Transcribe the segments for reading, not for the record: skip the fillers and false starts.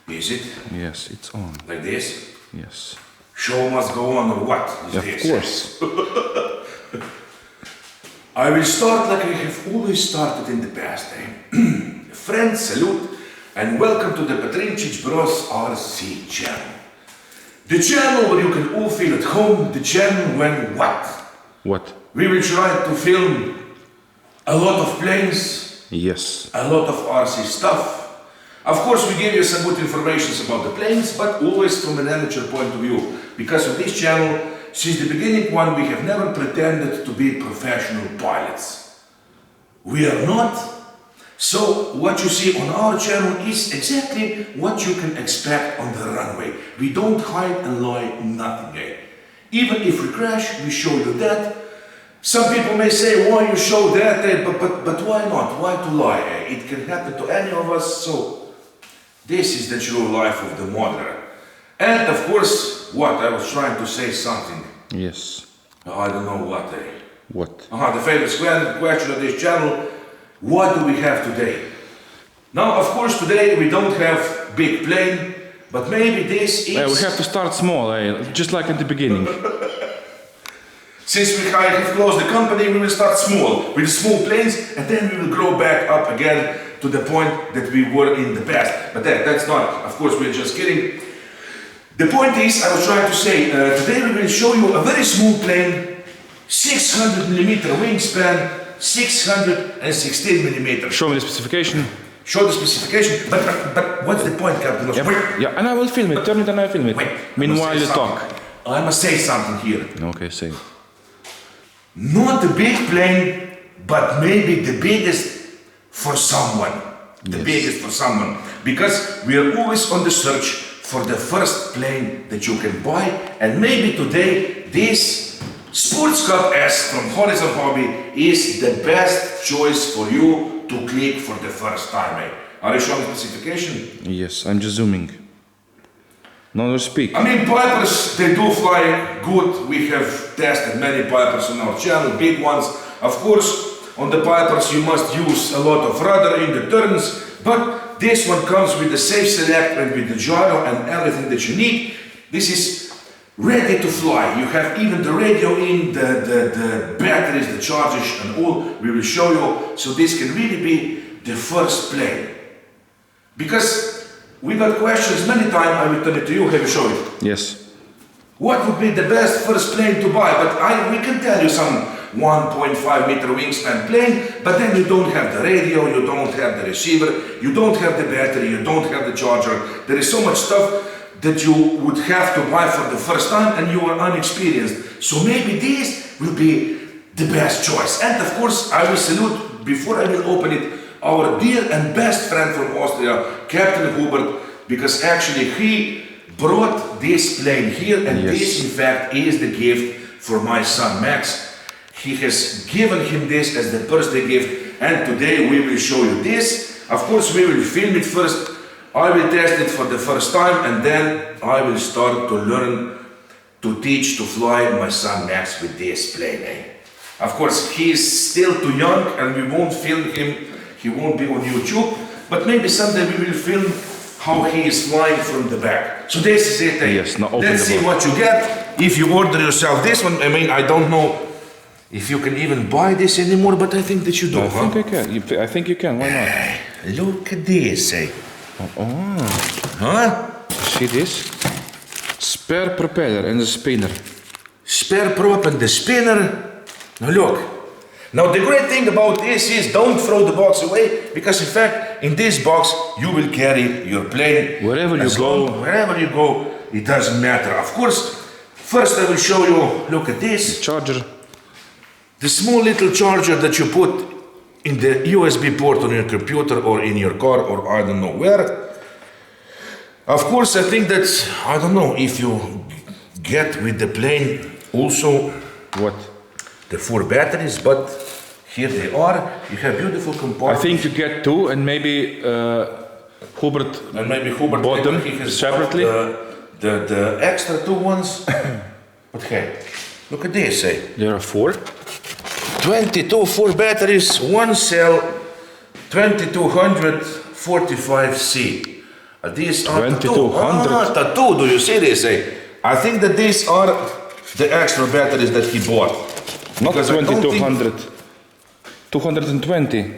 Is it? Yes, it's on. Like this? Yes. Show must go on or what? Of course. I will start like I have always started in the past. Friends, salute and welcome to the Petrincic Bros RC channel. The channel where you can all feel at home, the channel when what? What? We will try to film a lot of planes, Yes. a lot of RC stuff. Of course, we give you some good information about the planes, but always from an amateur point of view. Because on this channel, since the beginning we have never pretended to be professional pilots. We are not. So what you see on our channel is exactly what you can expect on the runway. We don't hide and lie nothing. Even if we crash, we show you that. Some people may say, why you show that, but why not? Why to lie? It can happen to any of us, so this is the true life of the modeler. And of course, what? I was trying to say something. Yes. I don't know what. What? The famous question of this channel, what do we have today? Now, of course, today we don't have big plane, but maybe this is... We have to start small, just like at the beginning. Since we have closed the company, we will start small, with small planes, and then we will grow back up again to the point that we were in the past. But that's not, of course, we're just kidding. The point is, I was trying to say, today we will show you a very small plane, 600mm wingspan, 616mm. Show me the specification. Show the specification, but what's the point, Captain? Yeah, and I will film it. Turn it and I film it. Wait, meanwhile, you talk. I must say something here. Okay, say. Not a big plane, but maybe the biggest for someone. The biggest for someone. Because we are always on the search for the first plane that you can buy. And maybe today, this Sports Cub S from HorizonHobby is the best choice for you to click for the first time. Are you showing specification? Yes, I'm just zooming. No, speak. I mean, Pipers, they do fly good. We have tested many Pipers on our channel, big ones. Of course, on the Pipers you must use a lot of rudder in the turns, but this one comes with the safe select and with the gyro and everything that you need. This is ready to fly. You have even the radio in, the batteries, the chargers and all. We will show you. So this can really be the first plane. Because we got questions many times. I will turn it to you. Have you shown it? Yes. What would be the best first plane to buy? But we can tell you some 1.5 meter wingspan plane, but then you don't have the radio, you don't have the receiver, you don't have the battery, you don't have the charger. There is so much stuff that you would have to buy for the first time and you are unexperienced. So maybe this will be the best choice. And of course, I will salute, before I will open it, our dear and best friend from Austria, Captain Hubert, because actually he brought this plane here, and this in fact is the gift for my son Max. He has given him this as the birthday gift, and today we will show you this. Of course, we will film it first. I will test it for the first time, and then I will start to learn to teach to fly my son Max with this plane. Of course, he is still too young, and we won't film him. He won't be on YouTube, but maybe someday we will film how he is flying from the back. So this is it. Yes, now open Let's see what you get. If you order yourself this one, I mean, I don't know if you can even buy this anymore, but I think that you do. I think I can. I think you can. Why not? Look at this. Huh? See this? Spare propeller and the spinner. Spare prop and the spinner. Now look. Now the great thing about this is don't throw the box away, because in fact in this box you will carry your plane wherever you go. Wherever you go, it doesn't matter. Of course, first I will show you, look at this. The charger. The small little charger that you put in the USB port on your computer or in your car or I don't know where. Of course, I think that, I don't know if you get with the plane also what? The 4 batteries, but here they are. You have beautiful compartments. I think you get 2, and maybe Hubert bought them separately. The extra 2 ones. But hey, look at this. There are 4. 22 4 batteries, 1 cell, 2245C. These are 2200. tattoo, do you see this? I think that these are the extra batteries that he bought. Not Because I don't 2200. 220.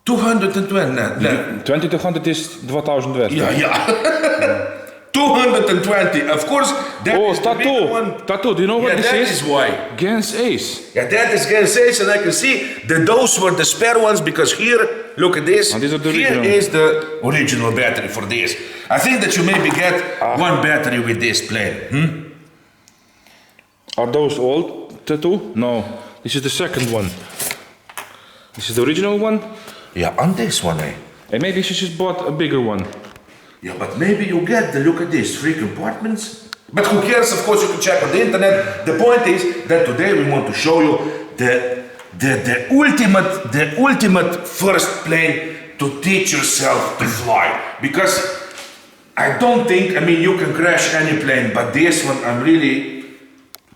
220. 2200 is 2000 watt. Yeah. 220. Of course, that Oh, is the big one. tattoo. Do you know what this that is? is why. Gens Ace. Yeah, that is Gensage, and I can see that those were the spare ones because here, look at this. And these are the Here original. is the original battery for this. I think that you maybe get one battery with this plane. Are those old tattoo? No. This is the second one. This is the original one. Yeah, on this one, And maybe she just bought a bigger one. Yeah, but maybe you get the look at this, 3 compartments. But who cares? Of course, you can check on the internet. The point is that today we want to show you the ultimate first plane to teach yourself to fly. Because I don't think, I mean, you can crash any plane, but this one,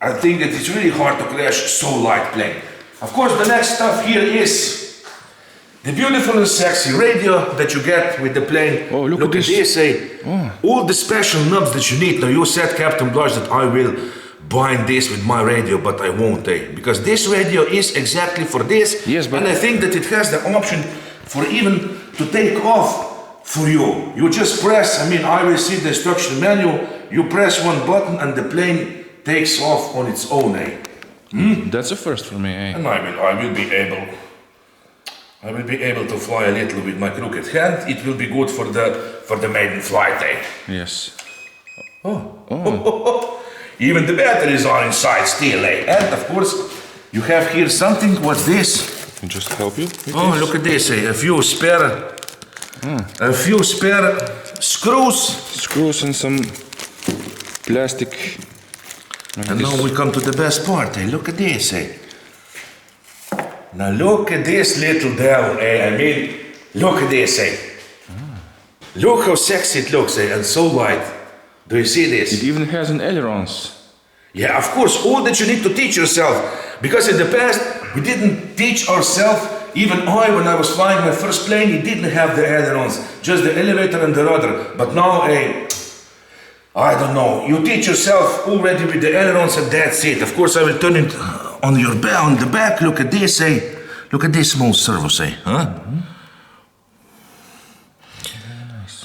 I think that it's really hard to crash so light plane. Of course, the next stuff here is the beautiful and sexy radio that you get with the plane. Oh, look at this. All the special knobs that you need. Now you said, Captain Blush, that I will bind this with my radio, but I won't, because this radio is exactly for this. Yes, but and I think that it has the option for even to take off for you. You just press, I mean, I will see the instruction manual, you press one button and the plane takes off on its own, That's a first for me, And I will be able to fly a little with my crooked hand. It will be good for the maiden flight, Yes. Even the batteries are inside still, And of course, you have here something. What's this? Can just help you with Oh, look at this, a few spare screws. Screws and some plastic. And now we come to the best part, Look at this, Now look at this little devil, I mean, look at this, Look how sexy it looks, and so light. Do you see this? It even has an ailerons. Yeah, of course, all that you need to teach yourself. Because in the past, we didn't teach ourselves. Even when I was flying my first plane, it didn't have the ailerons, just the elevator and the rudder. But now, I don't know. You teach yourself already with the ailerons and that's it. Of course, I will turn it on your back, on the back. Look at this, Look at this small servos,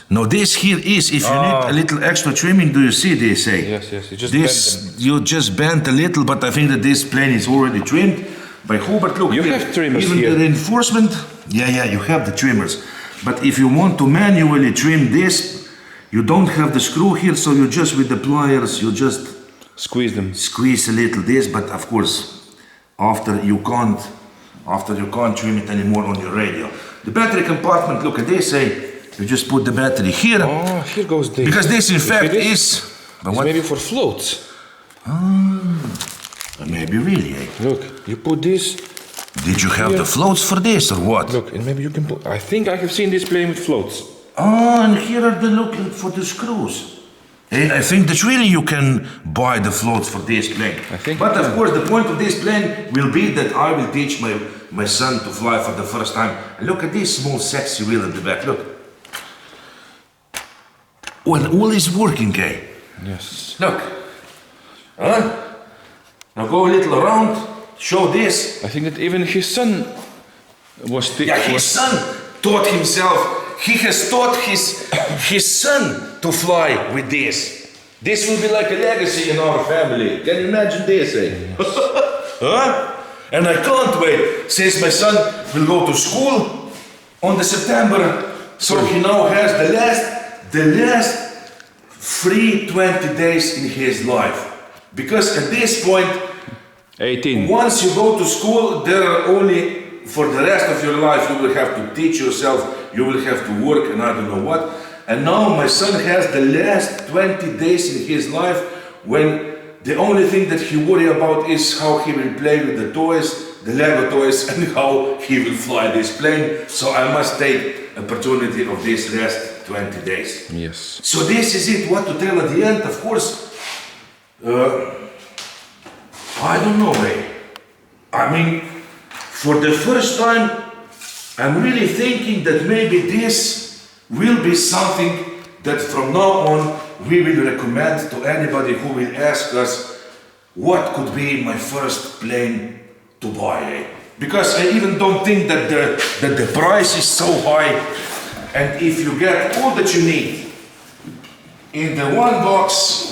Now this here is, if you need a little extra trimming, do you see this, Yes. You just bent a little, but I think that this plane is already trimmed by Hubert. Look, You have trimmers even here. the reinforcement. Yeah, you have the trimmers. But if you want to manually trim this, you don't have the screw here, so you just with the pliers, you just Squeeze them. squeeze a little this. But of course, after you can't trim it anymore on your radio. The battery compartment. Look at this, You just put the battery here. Oh, here goes this. Because this in fact this? is... It's maybe for floats. Maybe really, Look, you put this. Did you have the floats for this or what? Look, and maybe you can put. I think I have seen this plane with floats. And here are the looking for the screws. I think that really you can buy the floats for this plane. But of course, the point of this plane will be that I will teach my son to fly for the first time. And look at this small sexy wheel in the back. Look. Well, all is working, Yes. Look. Now go a little around, show this. I think that even his son was... His son taught himself. He has taught his son to fly with this. This will be like a legacy in our family. Can you imagine this, And I can't wait, since my son will go to school on the September, so he now has the last free 20 days in his life. Because at this point, 18. Once you go to school, there are only, for the rest of your life, you will have to teach yourself, you will have to work and I don't know what. And now my son has the last 20 days in his life when the only thing that he worry about is how he will play with the toys, the Lego toys, and how he will fly this plane. So I must take opportunity of this last 20 days. Yes. So this is it, what to tell at the end. Of course, I don't know, I mean, for the first time, I'm really thinking that maybe this will be something that from now on we will recommend to anybody who will ask us what could be my first plane to buy. Because I even don't think that the price is so high, and if you get all that you need in the one box,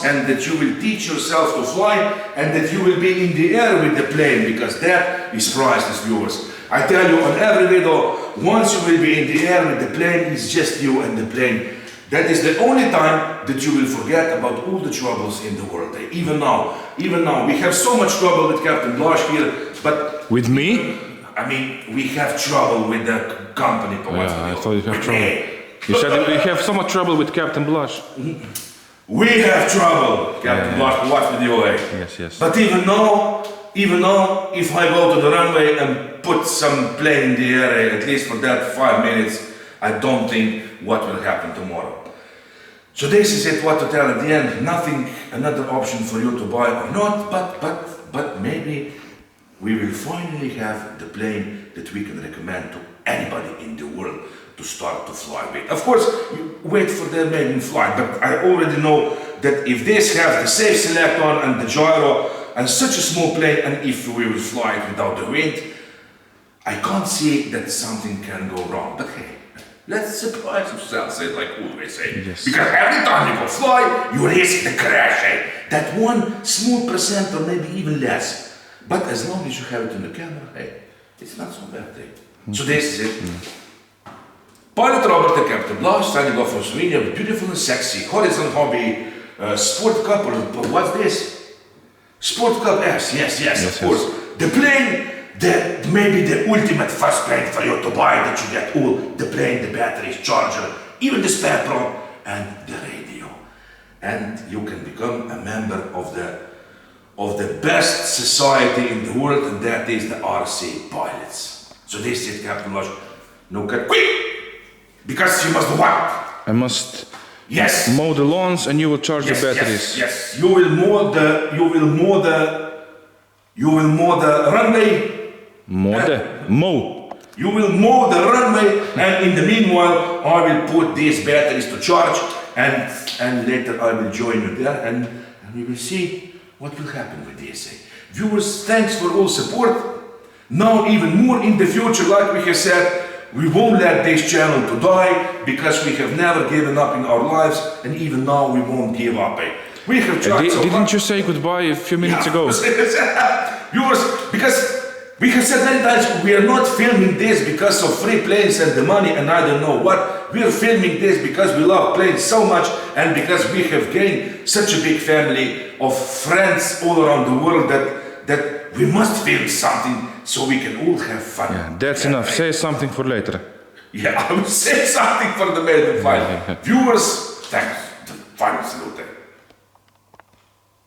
and that you will teach yourself to fly, and that you will be in the air with the plane, because that is priceless, viewers. I tell you on every video, once you will be in the air with the plane, it's just you and the plane. That is the only time that you will forget about all the troubles in the world. Even now, we have so much trouble with Captain Blush here, but... With me? I mean, we have trouble with the company. Yeah, I thought you have trouble. You said we have so much trouble with Captain Blush. We have trouble, Captain Blush, watch with you. Yes. But even now, if I go to the runway and put some plane in the air, at least for that 5 minutes, I don't think what will happen tomorrow. So this is it, what to tell at the end. Nothing, another option for you to buy or not, but maybe we will finally have the plane that we can recommend to anybody in the world to start to fly with. Of course, you wait for the maiden flight, but I already know that if this has the safe select on and the gyro and such a small plane, and if we will fly it without the wind, I can't see that something can go wrong. But hey, let's surprise ourselves, like always say. Yes. Because every time you go fly, you risk the crash. That 1 small percent or maybe even less. But as long as you have it in the camera, hey, it's not so bad. So this is it. Pilot Robert and Captain Blush signing off from Slovenia with beautiful and sexy HobbyZone Sport Cub, or what's this? Sport Cub S, yes, of course. The plane, maybe the ultimate first plane for you to buy, that you get all the plane, the batteries, charger, even the spare prop, and the radio. And you can become a member of the best society in the world, and that is the RC pilots. So this is it, Captain Blush. No cut, quick! Because you must do what? I must mow the lawns, and you will charge the batteries. Yes. You will mow the runway. Mow. You will mow the runway, and in the meanwhile, I will put these batteries to charge, and later I will join you there, and we will see what will happen with this. Viewers, thanks for all support. Now even more in the future, like we have said, we won't let this channel to die, because we have never given up in our lives, and even now we won't give up. We have tried so Didn't you say goodbye a few minutes ago? Viewers, because we have said many times, we are not filming this because of free planes and the money and I don't know what. We are filming this because we love planes so much, and because we have gained such a big family of friends all around the world that we must film something so we can all have fun. Yeah, that's enough. Say something for later. Yeah, I will say something for the maiden flight. Viewers, thanks. The final salute.